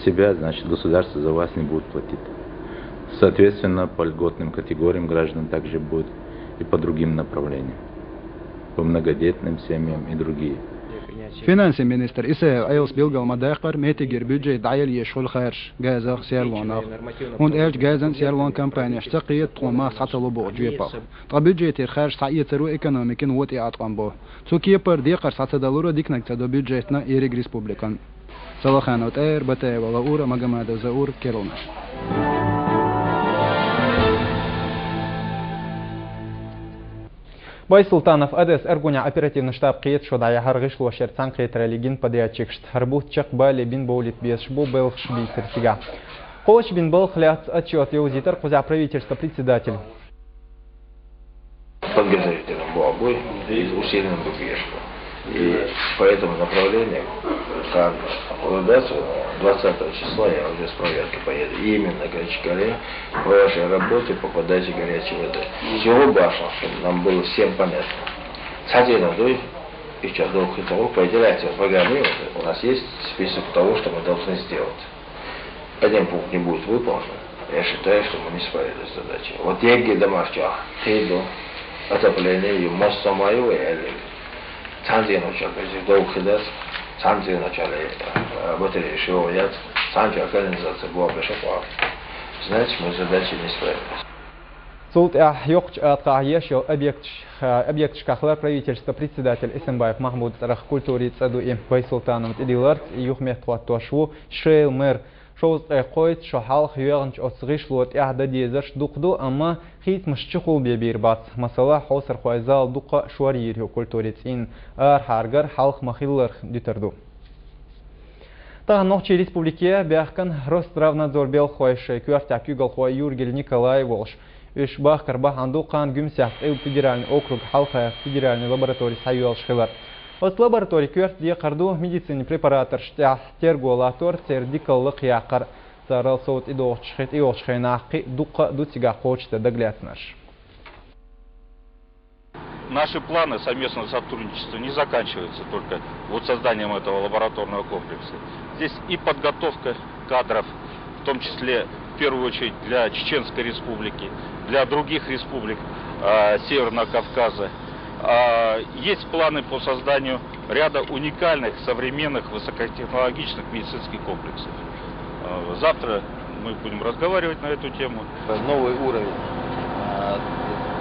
Себя, значит, государство за вас не будет платить. Соответственно, по льготным категориям граждан также будет и по другим направлениям, по многодетным семьям и другие. Финансы министр ise ayos bilgalma daqar metigir budget dayal yeshul kharsh gazaq serlonaq und elch gazan serlon kampaniya shaqiyat tqoma satalu bu jepaq ta budget kharsh sayetru ekonomikin wot iatqan bu tsukiye par diqar satadalura diknak do budgetna erig respublikan Салаханот Батаева Лаура Магомедов Заур Керуна. Байсултанов Адес Эргуня оперативный штаб Киет Шодая Харгыш Лошерцан Киетралигин Падиачикшт Харбут Чак Бали Бин Боулит Бесшбу Белх Шбисерсига. Холоч Бин Белх Ляц отчет Еузитер Кузя правительства председатель. Подготовительным Буабой и усиленным Букешку. И по этому направлению, как удастся, 20 числа я уже с проверки поеду. Именно к Качкаре по вашей работе по подаче горячей воды. Всего важно, чтобы нам было всем понятно. Садина водой и сейчас долг и того, по федерации программе у нас есть список того, что мы должны сделать. Один пункт не будет выполнен. Я считаю, что мы не справились с задачей. Вот еги домашних, хейду, отопление, масса мою и элек. Санжи начал, долг хидас, санжи начали батареи шивоять, санжи организация была бешапа. Значит, мы с задачей не справились. Суд Йокч Атхаешо объект шкахлар правительства председатель Исенбаев Махмуд Рах культури Цаду и Байсултанов Идиларт и Юхмет Туашву Шейл мэр Шоуз Экойт Шохал Хюернч Оцришлот Яхда Дезерш Дукду Ама Хит Мшчухул Бебирбат Масала Хосер Хуайзал Дука Шуарир культури Цин Ар Харгар Халх Махиллар Дитерду. Та ночи республике Бяхкан Ростравнадзор Белхойше Кюартя Кюгал Хуай Юргель Николай Волш Ишбах Карбах Андукан Гюмсях федеральный округ Халха федеральной лаборатории Сайюал Шхилар. От лаборатории Кюрт Декарду медицинный препаратор Штях Тергулатор Тердикаллык Якар Царал Соут и Ошхайнахи Дука Дутига Хочта Доглятнаш. Наши планы совместного сотрудничества не заканчиваются только вот созданием этого лабораторного комплекса. Здесь и подготовка кадров, в том числе в первую очередь для Чеченской республики, для других республик Северного Кавказа. Есть планы по созданию ряда уникальных, современных, высокотехнологичных медицинских комплексов. Завтра мы будем разговаривать на эту тему. Новый уровень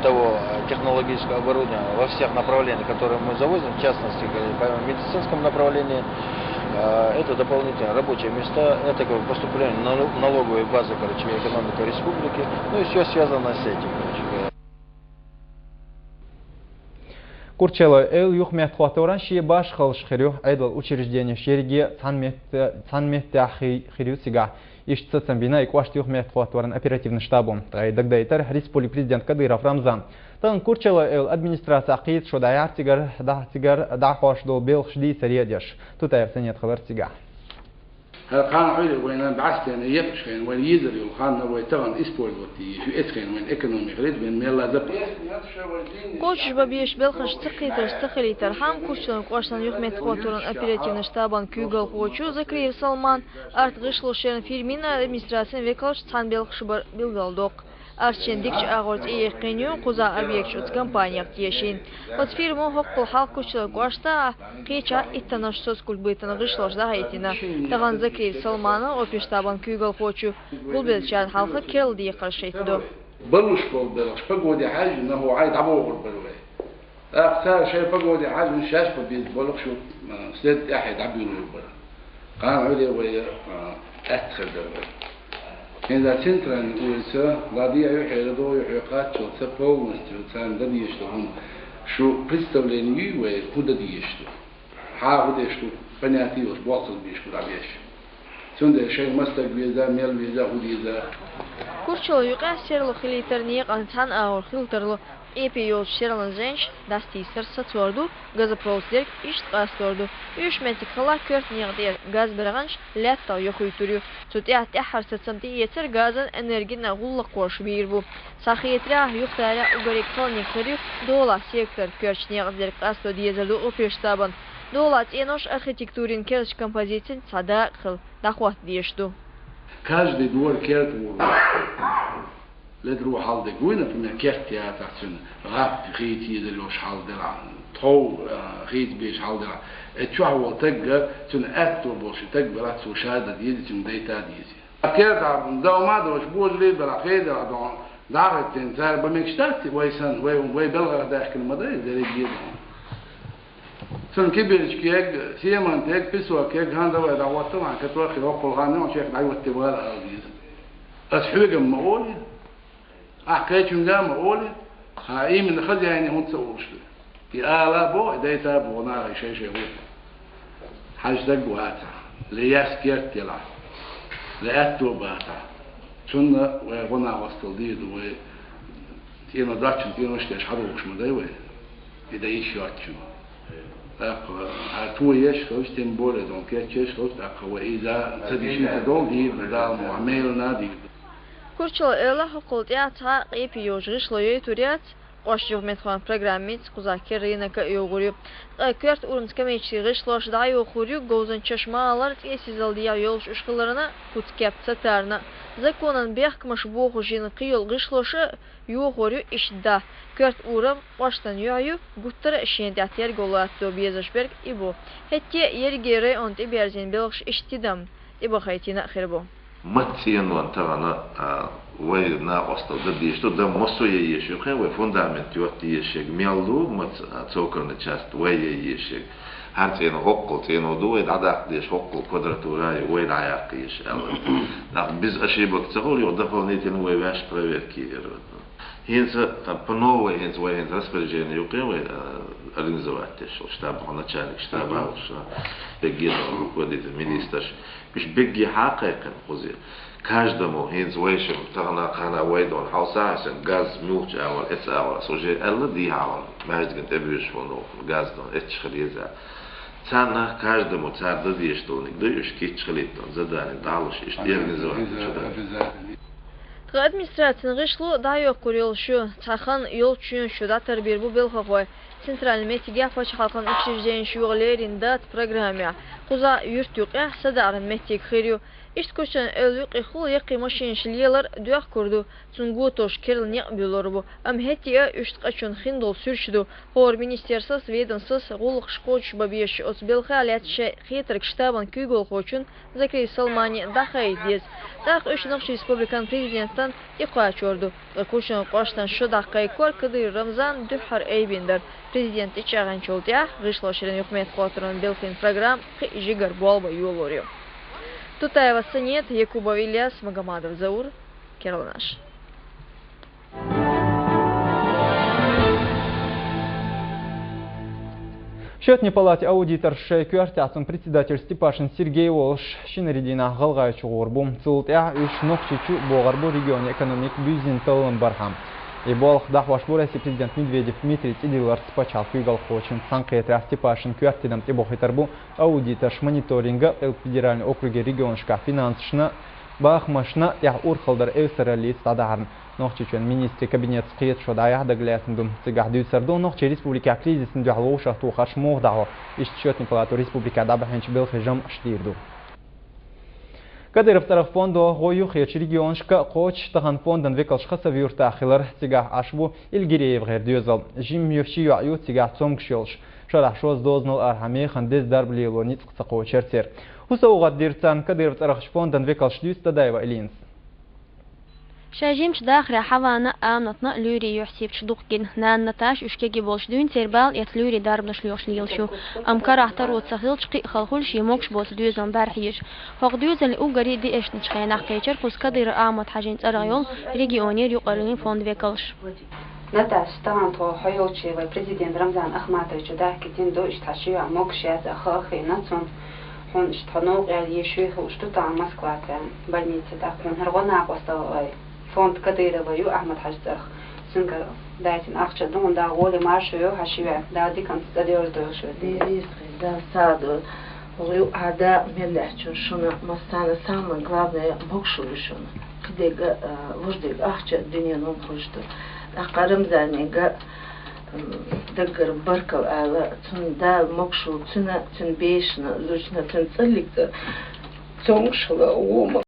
того технологического оборудования во всех направлениях, которые мы завозим, в частности, в медицинском направлении, это дополнительные рабочие места, это поступление в налоговые базы, экономика республики, ну и все связано с этим. Курчело эл юхмет хваторан шие баш халшхирю айдал учреждение шериге цанмет хирюсига ишцацам бина и квашт юхмет хваторан оперативный штабом. Тайдагдайтар республик президент Кадыров Рамзан. Тан Курчело эл администрация акид шодаяр тигар дахош до бел шди саредяш. Тутаев санет халар тига. القان عيل وين بعثتين يفشين وين يدري القان ويتغن إسبوع الوقتي في إسكين وين إقنومي غريب من ميلا دب. Кочш бабиеш белхаш цикитер стахилитер хам курчилан квашсан юхмет хватуран оперативный штабан кюгал хочу закриев Салман арт гышло шерен фирмина администрация векалш цан белхшбар билгалдок. Арчен дикч агорт и ехкеню куза объект от компания ктешин. Под фирму хокпл халку чила квашта кеча иттанаш соц кульбытана гышлош загайтина. Таган закриев Салмана опиштабан кюгал хочу кулбелчан халка керл ди каршейтдо. بلوش كول بلوش بقودي حاجة إنه عايد عبوه بالبلوه. أكثر شيء بقودي حاجة من شاش ببيت بلوش شو سد أحد عبيله بالبلوه. قام عليه ويا أدخل بالبلوه. إذا سنترن ويسا قضية يحيردو يحيقات شو سبوا وستوتان ده ديشتهم شو представление وكده ديشتو. حاول ديشتو بنياتي وسواصل بيشتو رابيش. سند شيء مستق بيزا ميل بيزا وديزا. Курчел юка серло хилитерник антан аур хилтерло эпиод шерлан женш дасти сердца тверду газопроводер ишт гастворду үш метик хала кёрт нигдер газ берганш лятта йохуйтурю тутят яхарсатсанти етер газан энергина гулла кош бирбу сахиетра юхтара угарик холник хырю дола сектор кёрч нигдер касто дизелду опештабан Долат энош архитектурин керч композиция цада хыл дахват диешту. Каждый двор керт لدرو حال دقوينا في مكيرت يا تحسن غاب خيتي يدلوش حال دلع تو خيت بيش حال دلع اتشوح والتقى تن اتو بوش تقى رات سو شهادة ديزي تن ديتا ديزي كيرت عبن داو ما دوش بوز لي بلا خيدة دون دعوت تنزار بمكشتاتي ويسان وي بلغة داخل المدرسة دي جيدهم سن كبيرش كيك سيمان تيك بسوا كيك هاندا ويدا واتو عن كتوخي روكو الغاني وشيخ دعوة تبغال ديزي أسحوق مقولي أحكيت جام أولي هاي من خذ يعني هون تسووش في آلا بو ديتا بو نار شيء هو حاج دق واتا لياس كيرت يلا لأتو باتا شن وغنا وصل ديد و تينا داتشن تينا شتيش حروش مدايوه إذا يشياتشن تو يش خوش تنبولة دون كيتش خوش أقوى إذا تديشين تدول ديد بدال معامل نادي Курчал эла хоколт ята эпи ёжгыш лоёй турят Ошжув метхон программит кузакер рынка ёгурю. Кверт урнска мечигыш лошда ёхурю гозан чашмалар тесизалдия ёлш ушкыларына куткеп цатарна. Законан бехкмаш боху жин кыйыл гышлошы ёхурю ишда. Кверт урам баштан ёю гуттар шендятер голатто безашберг ибо. Хетте ергере онти берзин белш иштидам. Ибо хайтина хербо. Матсиен вон тагана вай на остал да бишто да мосоя ешек вай фундамент ёт ешек мелду мат цокорна часть вай ешек хартен хоккол тено дуй дадак деш хоккол квадратура вай даяк еш да без ошибок цогол ё дополнительно вай ваш проверки Хинца по-новой хинца вай хинца распоряжение юкевай организовать что штаб начальник штаба генерал руководитель министр مش بيجي حقيقة خذي каждому هينز ويشم تغنا خنا ويدون حوسا عشان غاز موج أول إتس أول سوجي ألا دي هاون ما هيجن تبيش فونو غاز دون إتش خليزة تانا каждому تارد ديش دونك دويش كيتش خليتون زداني دالوش إش ديرنزوان Администрация гышлу да yok kuruluşu taxan yol üçün şuda tarbir bu belxoy Центральный метиге фачхалкан учреждение шуғлеринда программа куза юртюк садаран метиг хирю Ишткошан элюк ихул яқи машиншилиялар дуях курду цунгутош керлнеқ бюлорбу амхетия үштқачун хиндол сүршду хор министерсас ведомсас гулық шқоч бабеш осбелха алятше хитрик штабан күйгол хочун закрей салмани дахай дез так үшнақш республикан президенттан иқуач орду кушан қоштан шудақай кор кыды Рамзан духар эйбиндер президент ичаган чолтя вышло ширин юхмет хотрон белфин программ жигар болба юлорю Тутаева Санет, Якубов Ильяс, Магомадов Заур, Керлнаш. Счетной палате аудитор Шейкюартяцун председатель Степашин Сергей Волш Шинаридина Галгаючу Горбум Цултя Иш Нохчичу Богарбу регионе экономик Бюзин Талан Бархам. И бол дахваш России президент Медведев Дмитрий Идилар спочал кюгал хочин санкетря Степашин Кюартидам Тибохитарбу аудитор мониторинга федеральный округе регионшка финансшна бахмашна я урхалдар эвсерали стадарн нохчичен министр кабинет скет шодая даглятындум цигардюсердо нохчи республика кризисин духлоша тухаш мохдао иш счетный палату республика дабахенч белхижам штирду Кадыров тарaf фонду гою хеч регионшка коч таган фондан векалшка савюрта ахилар тига ашбу илгиреев гердюзал жим юши аю тига цомкшелш шарах шоз дознал архами хандез дарблило ниц цако чертер усаугат дирцан Кадыров тарaf фондан векалш дюста даева илинс شاجيمش داخل حوانا آمنتنا لوري يحسب شدوقين نان نتاش اشكي بولش دون تربال يتلوري داربنش ليوش ليلشو ام كره ترو تسخيلش قي خلخول شي موكش بوس دوزن بارحيش فوق دوزن اوغري دي اش نشخينا قيچر خص كدير آمد حاجين ترغيول ريجيونير يقرين فوند ويكلش نتاش تانتو حيوتشي والبريزيدنت رمضان اخماتويچ داكتين دو اشتاشيو موكش يا خاخي ناتون هون اشتنوق يعني يشوي وشتو Москва больница да он هرغنا قصوا فوند كديرة ويو أحمد حجزخ سنكر دايتين أخشى دون دا غولي مارشيو هشيوه دا دي كانت تدير دوشو دي ريسخي دا سادو ويو عدا ملحчун شونا مستانا самое главное бокшулы шуна кдега вождег ахча диньяном хожду ақарым занега دقر بركل على تن دال مقشو تن بيشنا زوجنا تن تسلك تونشلا وما